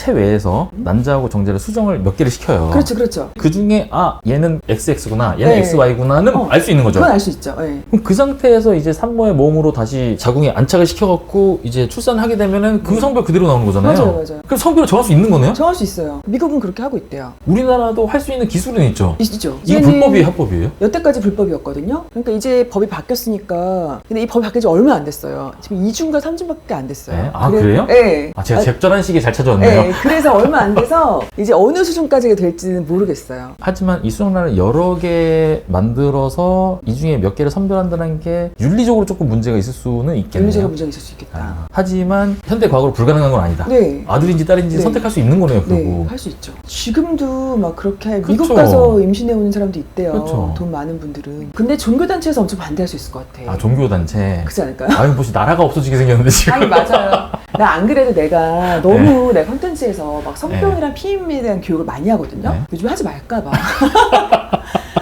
체외에서 난자하고 정제를 수정을 몇 개를 시켜요. 그렇죠, 그렇죠. 그 중에 얘는 XX구나, 얘는 네. XY구나는 알 수 있는 거죠. 그건 알 수 있죠. 네. 그럼 그 상태에서 이제 산모의 몸으로 다시 자궁에 안착을 시켜갖고 이제 출산을 하게 되면은 그 성별 그대로 나오는 거잖아요. 맞아요. 그럼 성별을 정할 수 있는 거네요? 정할 수 있어요. 미국은 그렇게 하고 있대요. 우리나라도 할 수 있는 기술은 있죠. 있죠. 이거 불법이에요, 합법이에요? 여태까지 불법이었거든요. 그러니까 이제 법이 바뀌었으니까. 근데 이 법이 바뀐 지 얼마 안 됐어요. 지금 2주인가 3주밖에 안 됐어요. 네? 그래요? 네. 제가 적절한 시기에 잘 찾아왔네요. 네. 그래서 얼마 안 돼서 이제 어느 수준까지 될지는 모르겠어요. 하지만 이 수정란을 여러 개 만들어서 이 중에 몇 개를 선별한다는 게 윤리적으로 조금 문제가 있을 수는 있겠네요. 윤리적인 문제가 있을 수 있겠다. 하지만 현대 과거로 불가능한 건 아니다. 네. 아들인지 딸인지 네. 선택할 수 있는 거네요, 결국. 네, 할 수 있죠. 지금도 막 그렇게 그쵸. 미국 가서 임신해 오는 사람도 있대요. 그쵸. 돈 많은 분들은. 근데 종교단체에서 엄청 반대할 수 있을 것 같아. 종교단체. 그렇지 않을까요? 아니, 무슨 나라가 없어지게 생겼는데, 지금. 아니, 맞아요. 나 안 그래도 내가 너무 내 컨텐츠에서 막 성병이랑 피임에 대한 교육을 많이 하거든요. 네. 요즘 하지 말까봐.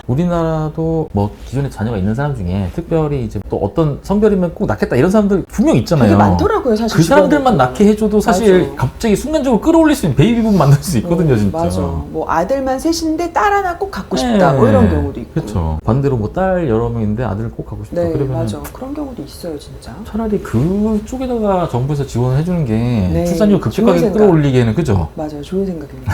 우리나라도 뭐 기존에 자녀가 있는 사람 중에 특별히 이제 또 어떤 성별이면 꼭 낳겠다 이런 사람들 분명 있잖아요. 되게 많더라고요, 사실. 그 사람들만 주변에도. 낳게 해줘도 사실 맞아. 갑자기 순간적으로 끌어올릴 수 있는 베이비붐 만들 수 있거든요, 진짜. 맞아. 뭐 아들만 셋인데 딸 하나 꼭 갖고 싶다. 뭐 이런 경우도 있고. 그렇죠. 반대로 뭐 딸 여러 명인데 아들 꼭 갖고 싶다. 네, 그러면 맞아. 그런 경우도 있어요, 진짜. 차라리 그쪽에다가 정부에서 지원을 해주는 게 네, 출산율 급격하게 좋은 생각. 끌어올리기에는 그죠? 맞아요. 좋은 생각입니다.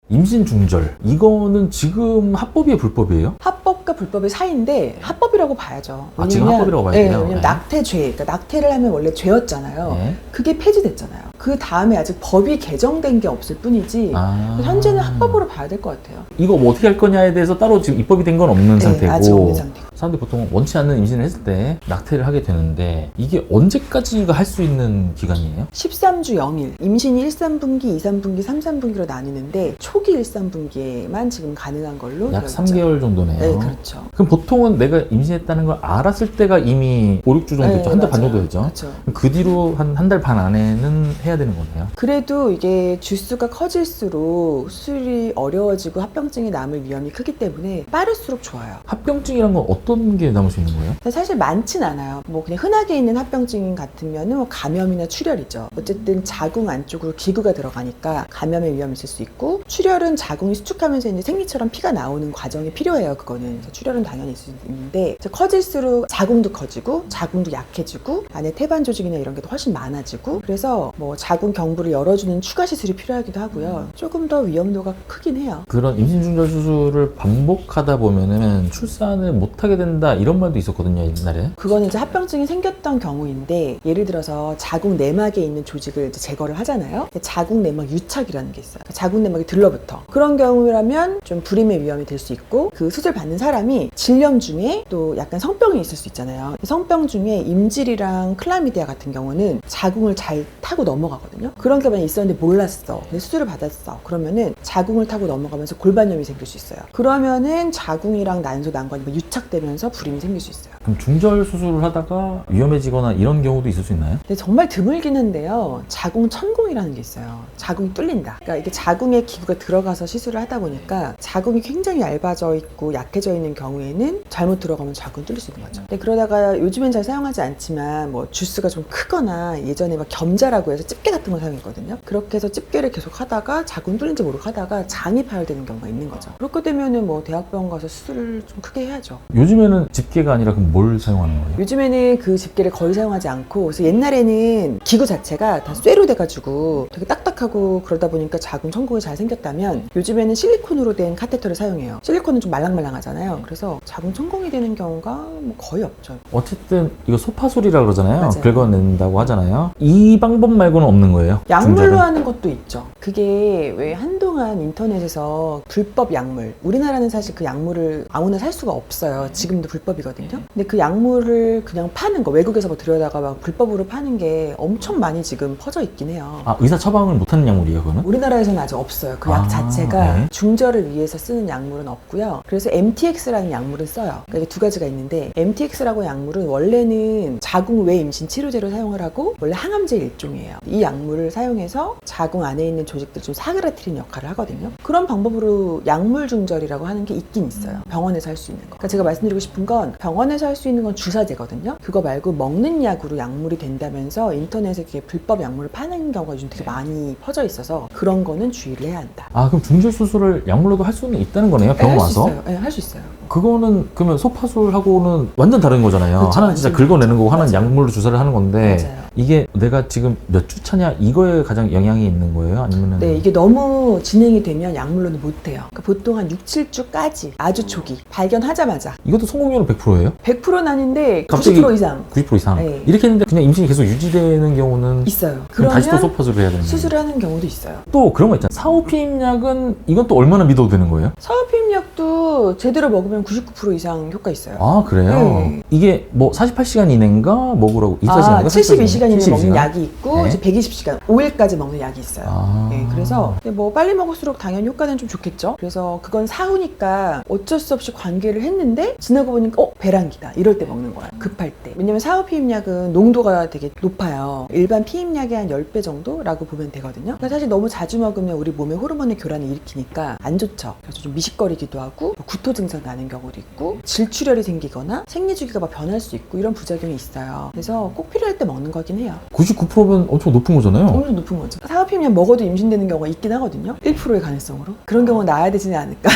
임신 중절 이거는 지금 합법이에요, 불법이에요? 합법과 불법의 사이인데 합법이라고 봐야죠. 지금 합법이라고 봐야 돼요? 네, 왜냐면 네. 낙태죄, 그러니까 낙태를 하면 원래 죄였잖아요. 네. 그게 폐지됐잖아요. 그 다음에 아직 법이 개정된 게 없을 뿐이지 현재는 합법으로 봐야 될 것 같아요. 이거 뭐 어떻게 할 거냐에 대해서 따로 지금 입법이 된 건 없는 네, 상태고 아직 없는 상태고. 사람들이 보통 원치 않는 임신을 했을 때 낙태를 하게 되는데 이게 언제까지가 할 수 있는 기간이에요? 13주 0일, 임신이 1, 3분기, 2, 3분기, 3, 3분기로 나뉘는데 초기 1, 3분기에만 지금 가능한 걸로 약 되어 있죠. 3개월 정도네요. 네, 그렇죠. 그럼 보통은 내가 임신했다는 걸 알았을 때가 이미 5, 6주 정도 됐죠. 한 달 반 맞아요. 정도 됐죠. 그렇죠. 그 뒤로 한 달 반 안에는 해야 되는 거네요. 그래도 이게 주수가 커질수록 수술이 어려워지고 합병증이 남을 위험이 크기 때문에 빠를수록 좋아요. 합병증이란 건 어떤 게 남을 수 있는 거예요? 사실 많진 않아요. 뭐 그냥 흔하게 있는 합병증 같으면은 뭐 감염이나 출혈이죠. 어쨌든 자궁 안쪽으로 기구가 들어가니까 감염의 위험이 있을 수 있고, 출혈은 자궁이 수축하면서 이제 생리처럼 피가 나오는 과정이 필요해요. 그거는. 그래서 출혈은 당연히 있을 수 있는데 이제 커질수록 자궁도 커지고 자궁도 약해지고 안에 태반 조직이나 이런 게 더 훨씬 많아지고, 그래서 뭐 자궁 경부를 열어주는 추가 시술이 필요하기도 하고요. 조금 더 위험도가 크긴 해요. 그런 임신 중절 수술을 반복하다 보면은 출산을 못하게 된다 이런 말도 있었거든요, 옛날에. 그거는 이제 합병증이 생겼던 경우인데, 예를 들어서 자궁 내막에 있는 조직을 이제 제거를 하잖아요. 자궁 내막 유착이라는 게 있어요. 자궁 내막이 들러붙어. 그런 경우라면 좀 불임의 위험이 될 수 있고, 그 수술 받는 사람이 질염 중에 또 약간 성병이 있을 수 있잖아요. 성병 중에 임질이랑 클라미디아 같은 경우는 자궁을 잘 타고 넘어가거든요. 그런 게 만약 있었는데 몰랐어. 근데 수술을 받았어. 그러면은 자궁을 타고 넘어가면서 골반염이 생길 수 있어요. 그러면은 자궁이랑 난소, 난관이 유착되면서 불임이 생길 수 있어요. 그럼 중절 수술을 하다가 위험해지거나 이런 경우도 있을 수 있나요? 근데 정말 드물긴 한데요. 자궁 천공이라는 게 있어요. 자궁이 뚫린다. 그러니까 이게 자궁에 기구가 들어가서 시술을 하다 보니까 자궁이 굉장히 얇아져 있고 약해져 있는 경우에는 잘못 들어가면 자궁이 뚫릴 수 있는 거죠. 근데 그러다가 요즘엔 잘 사용하지 않지만 뭐 주스가 좀 크거나, 예전에 막 겸자라고 해서 집게 같은 걸 사용했거든요. 그렇게 해서 집게를 계속 하다가 자궁 뚫린지 모르고 하다가 장이 파열되는 경우가 있는 거죠. 그렇게 되면은 뭐 대학병원 가서 수술을 좀 크게 해야죠. 요즘에는 집게가 아니라 그럼 뭘 사용하는 거예요? 요즘에는 그 집게를 거의 사용하지 않고, 그래서 옛날에는 기구 자체가 다 쇠로 돼가지고 되게 딱딱하고 그러다 보니까 자궁 천공이 잘 생겼다면, 요즘에는 실리콘으로 된 카테터를 사용해요. 실리콘은 좀 말랑말랑하잖아요. 그래서 자궁 천공이 되는 경우가 뭐 거의 없죠. 어쨌든 이거 소파술이라 그러잖아요. 맞아요. 긁어낸다고 하잖아요. 이 방법 말고는 없는 거예요? 약물로 중절은? 하는 것도 있죠. 그게 왜 한동안 인터넷에서 불법 약물, 우리나라는 사실 그 약물을 아무나 살 수가 없어요. 지금도 불법이거든요. 근데 그 약물을 그냥 파는 거, 외국에서 뭐 들여다가 막 불법으로 파는 게 엄청 많이 지금 퍼져 있긴 해요. 의사 처방을 못하는 약물이에요, 그거는? 우리나라에서는 아직 없어요. 그 약 자체가 네. 중절을 위해서 쓰는 약물은 없고요. 그래서 MTX라는 약물은 써요. 그러니까 이게 두 가지가 있는데, MTX라고 약물은 원래는 자궁 외 임신 치료제로 사용을 하고 원래 항암제 일종이에요. 이 약물을 사용해서 자궁 안에 있는 조직들을 좀 사그라뜨리는 역할을 하거든요. 그런 방법으로 약물 중절이라고 하는 게 있긴 있어요. 병원에서 할 수 있는 거. 그러니까 제가 말씀드리고 싶은 건 병원에서 할 수 있는 건 주사제거든요. 그거 말고 먹는 약으로 약물이 된다면서 인터넷에 이렇게 불법 약물을 파는 경우가 요즘 되게 많이 퍼져 있어서 그런 거는 주의를 해야 한다. 아, 그럼 중절 수술을 약물로도 할 수는 있다는 거네요, 병원 와서? 네, 할 수 있어요. 그거는 그러면 소파술하고는 완전 다른 거잖아요. 그렇죠, 하나는 진짜 완전 긁어내는 거고 하나는 맞아요. 약물로 주사를 하는 건데 맞아요. 이게 내가 지금 몇 주 차냐 이거에 가장 영향이 있는 거예요? 아니면은 네, 이게 너무 진행이 되면 약물로는 못 해요. 그러니까 보통 한 6, 7주까지 아주 초기 발견하자마자 이것도 성공률은 100%예요? 100%는 아닌데 갑자기 90% 이상 90% 이상. 네. 이렇게 했는데 그냥 임신이 계속 유지되는 경우는 있어요. 그럼 다시 또 그러면 소파술을 해야 되는 거예요. 수술을 하는 경우도 있어요. 또 그런 거 있잖아요. 사오피임약은 이건 또 얼마나 믿어도 되는 거예요? 사업비임약도 제대로 먹으면 99% 이상 효과 있어요. 아, 그래요? 네. 이게 뭐 48시간 이내인가 먹으라고 24시간인가? 72시간 이내 먹는 약이 있고 네. 이제 120시간 5일까지 먹는 약이 있어요. 아. 네, 그래서 뭐 빨리 먹을수록 당연히 효과는 좀 좋겠죠. 그래서 그건 사후니까 어쩔 수 없이 관계를 했는데 지나고 보니까 배란기다 이럴 때 먹는 거야. 급할 때. 왜냐면 사후피임약은 농도가 되게 높아요. 일반 피임약의 한 10배 정도라고 보면 되거든요. 그러니까 사실 너무 자주 먹으면 우리 몸의 호르몬의 교란을 일으키니까 안 좋죠. 그래서 좀 미식거리기도 하고 구토 증상 나는 경우도 있고 질출혈이 생기거나 생리주기가 막 변할 수 있고 이런 부작용이 있어요. 그래서 꼭 필요할 때 먹는 거긴 해요. 99%면 엄청 높은 거잖아요. 엄청 높은 거죠. 사업피임약 먹어도 임신되는 경우가 있긴 하거든요. 1%의 가능성으로. 그런 경우는 나아야 되지는 않을까.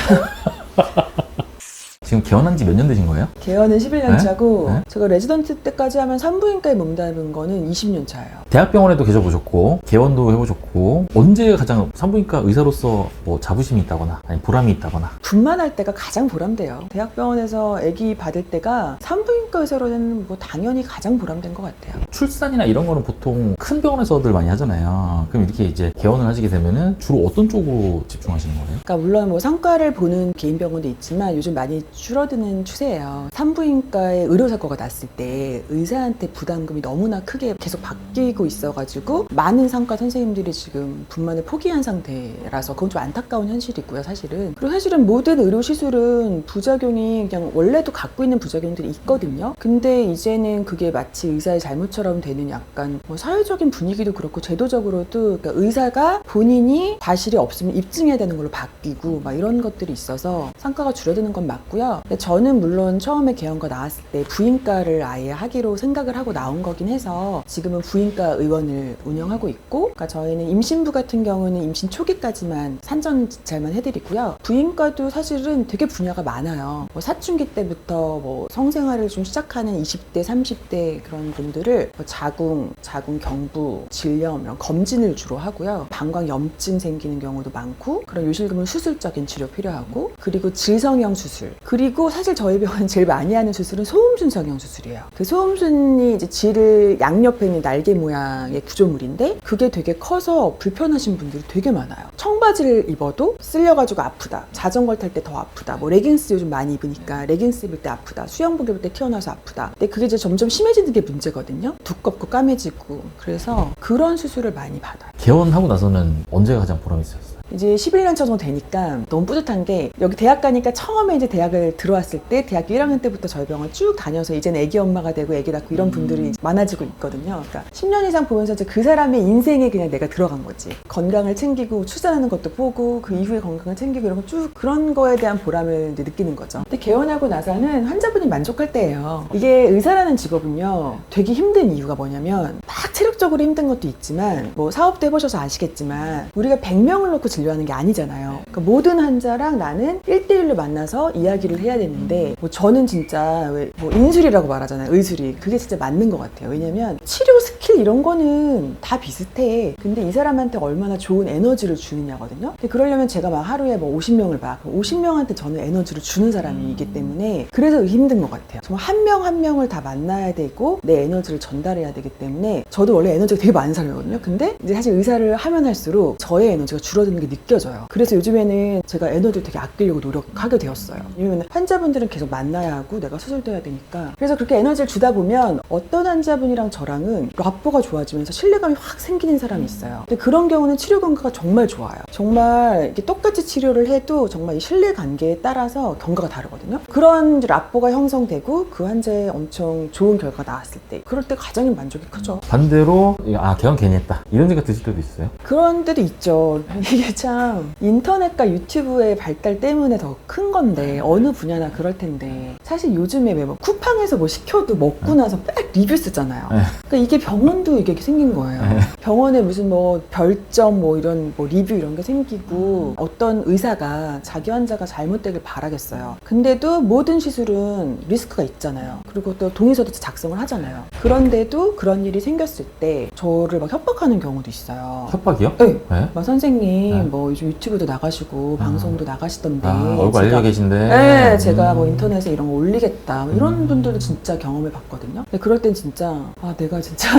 지금 개원한 지 몇 년 되신 거예요? 개원은 11년 차고 네? 제가 레지던트 때까지 하면 산부인과에 몸담은 거는 20년 차예요. 대학병원에도 계셔보셨고 개원도 해보셨고 언제 가장 산부인과 의사로서 뭐 자부심이 있다거나 아니 보람이 있다거나 분만할 때가 가장 보람돼요. 대학병원에서 아기 받을 때가 산부인과 의사로는 뭐 당연히 가장 보람된 것 같아요. 출산이나 이런 거는 보통 큰 병원에서들 많이 하잖아요. 그럼 이렇게 이제 개원을 하시게 되면은 주로 어떤 쪽으로 집중하시는 거예요? 그러니까 물론 뭐 성과를 보는 개인 병원도 있지만 요즘 많이 줄어드는 추세예요. 산부인과에 의료사고가 났을 때 의사한테 부담금이 너무나 크게 계속 바뀌고 있어가지고 많은 상과 선생님들이 지금 분만을 포기한 상태라서 그건 좀 안타까운 현실이고요, 사실은. 그리고 사실은 모든 의료 시술은 부작용이 그냥 원래도 갖고 있는 부작용들이 있거든요. 근데 이제는 그게 마치 의사의 잘못처럼 되는 약간 뭐 사회적인 분위기도 그렇고 제도적으로도 그러니까 의사가 본인이 과실이 없으면 입증해야 되는 걸로 바뀌고 막 이런 것들이 있어서 상과가 줄어드는 건 맞고요. 근데 저는 물론 처음에 개원과 나왔을 때 부인과를 아예 하기로 생각을 하고 나온 거긴 해서 지금은 부인과 의원을 운영하고 있고, 그러니까 저희는 임신부 같은 경우는 임신 초기까지만 산전 진찰만 해드리고요. 부인과도 사실은 되게 분야가 많아요. 뭐 사춘기 때부터 뭐 성생활을 좀 시작하는 20대, 30대 그런 분들을 뭐 자궁 경부, 질염 이런 검진을 주로 하고요. 방광염증 생기는 경우도 많고 그런 요실금은 수술적인 치료 필요하고 그리고 질성형 수술 그리고 사실 저희 병원 제일 많이 하는 수술은 소음순 성형 수술이에요. 그 소음순이 이제 질 양옆에 있는 날개 모양의 구조물인데 그게 되게 커서 불편하신 분들이 되게 많아요. 청바지를 입어도 쓸려가지고 아프다. 자전거 탈 때 더 아프다. 뭐 레깅스 요즘 많이 입으니까 레깅스 입을 때 아프다. 수영복 입을 때 튀어나와서 아프다. 근데 그게 이제 점점 심해지는 게 문제거든요. 두껍고 까매지고. 그래서 그런 수술을 많이 받아요. 개원하고 나서는 언제가 가장 보람이 있었어요? 이제 11년 차 정도 되니까 너무 뿌듯한 게 여기 대학 가니까 처음에 이제 대학을 들어왔을 때 대학교 1학년 때부터 저희 병원 쭉 다녀서 이제는 애기 엄마가 되고 애기 낳고 이런 분들이 많아지고 있거든요. 그러니까 10년 이상 보면서 이제 그 사람의 인생에 그냥 내가 들어간 거지. 건강을 챙기고 출산하는 것도 보고 그 이후에 건강을 챙기고 이런 거 쭉 그런 거에 대한 보람을 이제 느끼는 거죠. 근데 개원하고 나서는 환자분이 만족할 때예요. 이게 의사라는 직업은요 되게 힘든 이유가 뭐냐면 막 체력적으로 힘든 것도 있지만 뭐 사업도 해보셔서 아시겠지만 우리가 100명을 놓고 진료하는 게 아니잖아요. 그러니까 모든 환자랑 나는 1대1로 만나서 이야기를 해야 되는데 뭐 저는 진짜 왜 뭐 인술이라고 말하잖아요. 의술이. 그게 진짜 맞는 것 같아요. 왜냐면 치료 스킬 이런 거는 다 비슷해. 근데 이 사람한테 얼마나 좋은 에너지를 주느냐거든요. 근데 그러려면 제가 막 하루에 뭐 50명을 봐. 50명한테 저는 에너지를 주는 사람이기 때문에 그래서 힘든 것 같아요. 정말 한 명 한 명을 다 만나야 되고 내 에너지를 전달해야 되기 때문에 저도 원래 에너지가 되게 많은 사람이거든요. 근데 이제 사실 의사를 하면 할수록 저의 에너지가 줄어드는 게 게 느껴져요. 그래서 요즘에는 제가 에너지를 되게 아끼려고 노력하게 되었어요. 왜냐면 환자분들은 계속 만나야 하고 내가 수술도 해야 되니까. 그래서 그렇게 에너지를 주다 보면 어떤 환자분이랑 저랑은 라포가 좋아지면서 신뢰감이 확 생기는 사람이 있어요. 근데 그런 경우는 치료 경과가 정말 좋아요. 정말 이렇게 똑같이 치료를 해도 정말 이 신뢰 관계에 따라서 경과가 다르거든요. 그런 라포가 형성되고 그 환자의 엄청 좋은 결과가 나왔을 때 그럴 때 가장 만족이 크죠. 반대로 개원 괜히 했다 이런 생각 드실 때도 있어요? 그런 때도 있죠. 이게 참 인터넷과 유튜브의 발달 때문에 더 큰 건데 어느 분야나 그럴 텐데 사실 요즘에 왜 뭐 쿠팡에서 뭐 시켜도 먹고 나서 막 리뷰 쓰잖아요. 그러니까 이게 병원도 이게 생긴 거예요. 병원에 무슨 뭐 별점 뭐 이런 뭐 리뷰 이런 게 생기고 어떤 의사가 자기 환자가 잘못되길 바라겠어요. 근데도 모든 시술은 리스크가 있잖아요. 그리고 또 동의서도 작성을 하잖아요. 그런데도 그런 일이 생겼을 때 저를 막 협박하는 경우도 있어요. 협박이요? 네. 네? 막 선생님 네. 뭐 요즘 유튜브도 나가시고 방송도 나가시던데 얼굴 알려 계신데 네, 제가 뭐 인터넷에 이런 거 올리겠다 뭐 이런 분들도 진짜 경험해 봤거든요. 근데 그럴 땐 진짜 내가 진짜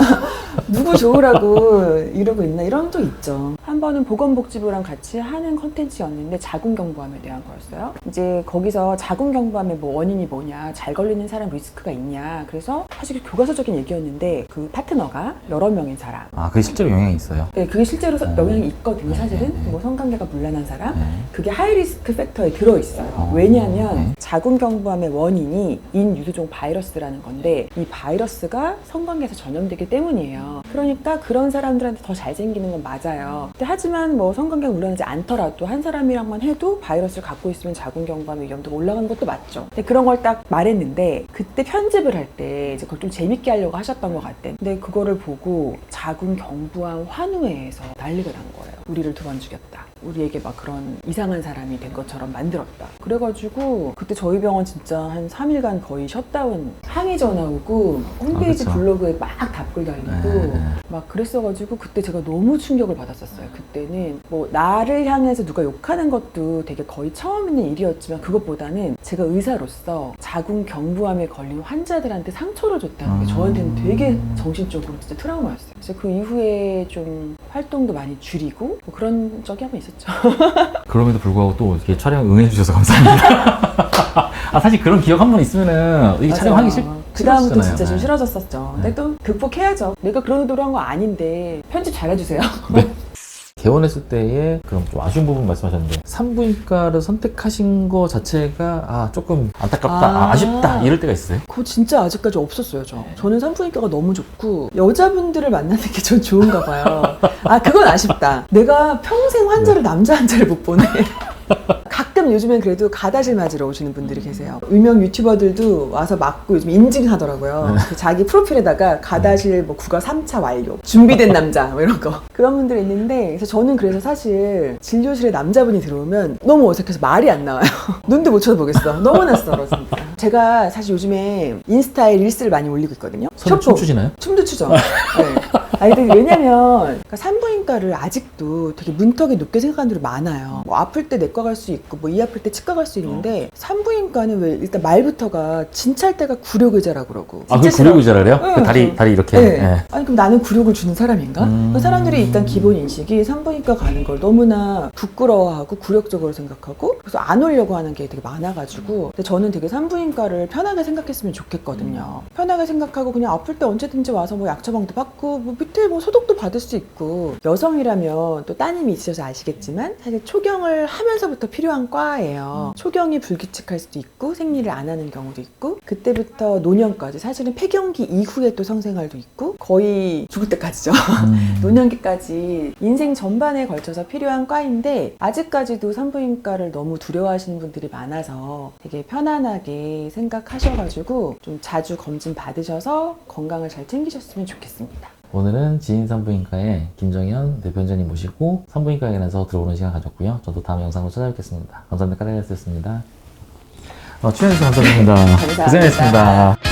누구 좋으라고 이러고 있나 이런 적 있죠. 한 번은 보건복지부랑 같이 하는 컨텐츠였는데 자궁경부암에 대한 거였어요. 이제 거기서 자궁경부암의 뭐 원인이 뭐냐, 잘 걸리는 사람 리스크가 있냐. 그래서 사실 교과서적인 얘기였는데 그 파트너가 여러 명인 사람. 그게 실제로 영향이 있어요? 네, 그게 실제로 영향이 있거든요. 사실은 뭐 성관계가 문란한 사람, 그게 하이리스크 팩터에 들어있어요. 왜냐하면 자궁경부암의 원인이 인유두종 바이러스라는 건데 이 바이러스가 성관계에서 전염되기 때문이에요. 그러니까 그런 사람들한테 더 잘 생기는 건 맞아요. 근데 하지만 뭐 성관계가 문란하지 않더라도 한 사람이랑만 해도 바이러스를 갖고 있으면 자궁경부암의 위험도가 올라가는 것도 맞죠. 근데 그런 걸 딱 말했는데 그때 편집을 할 때 이제 그걸 좀 재밌게 하려고 하셨던 것 같아. 근데 그거를 보고 자궁경부암 환우회에서 난리가 난 거예요. 우리를 두 번 죽였다. 우리에게 막 그런 이상한 사람이 된 것처럼 만들었다. 그래가지고 그때 저희 병원 진짜 한 3일간 거의 셧다운 항의 전화 오고 홈페이지 블로그에 막 답글 달리고 막 그랬어가지고 그때 제가 너무 충격을 받았었어요. 그때는 뭐 나를 향해서 누가 욕하는 것도 되게 거의 처음 있는 일이었지만 그것보다는 제가 의사로서 자궁경부암에 걸린 환자들한테 상처를 줬다는 게 저한테는 되게 정신적으로 진짜 트라우마였어요. 그래서 그 이후에 좀 활동도 많이 줄이고 뭐 그런 적이 한번 있었죠. 그럼에도 불구하고 또 이렇게 촬영 응해주셔서 감사합니다. 사실 그런 기억 한 번 있으면은 이게 촬영하기 그 다음부터 진짜 네. 좀 싫어졌었죠. 근데 또 극복해야죠. 내가 그런 의도로 한 거 아닌데 편집 잘해주세요. 네. 개원했을 때에 그럼 좀 아쉬운 부분 말씀하셨는데 산부인과를 선택하신 거 자체가 조금 안타깝다, 아쉽다 이럴 때가 있어요? 그거 진짜 아직까지 없었어요. 저는 산부인과가 너무 좋고 여자분들을 만나는 게 전 좋은가 봐요. 그건 아쉽다. 내가 평생 환자를 남자 환자를 못 보네. 가끔 요즘엔 그래도 가다실 맞으러 오시는 분들이 계세요. 유명 유튜버들도 와서 맞고 요즘 인증하더라고요. 자기 프로필에다가 가다실 뭐 국어 3차 완료, 준비된 남자 뭐 이런 거 그런 분들이 있는데 그래서 저는 그래서 사실 진료실에 남자분이 들어오면 너무 어색해서 말이 안 나와요. 눈도 못 쳐다보겠어. 너무 낯설어 진짜. 제가 사실 요즘에 인스타에 릴스를 많이 올리고 있거든요. 춤추시나요? 춤도 추죠. 네. 근데 왜냐면 그러니까 산부인과를 아직도 되게 문턱이 높게 생각하는 분들이 많아요. 뭐 아플 때 내과 갈 수 있고 뭐 이 아플 때 치과 갈 수 있는데 산부인과는 왜 일단 말부터가 진찰 때가 굴욕의자라고 그러고. 그 굴욕의자래요? 네, 그 다리 이렇게. 네. 아니 그럼 나는 굴욕을 주는 사람인가? 그 사람들이 일단 기본 인식이 산부인과 가는 걸 너무나 부끄러워하고 굴욕적으로 생각하고 그래서 안 오려고 하는 게 되게 많아가지고 근데 저는 되게 산부인과를 편하게 생각했으면 좋겠거든요. 편하게 생각하고 그냥 아플 때 언제든지 와서 뭐 약 처방도 받고 뭐 밑에 뭐 소독도 받을 수 있고 여성이라면 또 따님이 있으셔서 아시겠지만 사실 초경을 하면서부터 필요한 과예요. 초경이 불규칙할 수도 있고 생리를 안 하는 경우도 있고 그때부터 노년까지 사실은 폐경기 이후에 또 성생활도 있고 거의 죽을 때까지죠. 노년기까지 인생 전반에 걸쳐서 필요한 과인데 아직까지도 산부인과를 너무 두려워하시는 분들이 많아서 되게 편안하게 생각하셔가지고 좀 자주 검진 받으셔서 건강을 잘 챙기셨으면 좋겠습니다. 오늘은 지인산부인과의 김정현 대변자님 모시고 산부인과에 관해서 들어보는 시간 가졌고요. 저도 다음 영상으로 찾아뵙겠습니다. 감사합니다. 까레가스였습니다. 출연해주셔서 감사합니다. 감사합니다. 고생하셨습니다.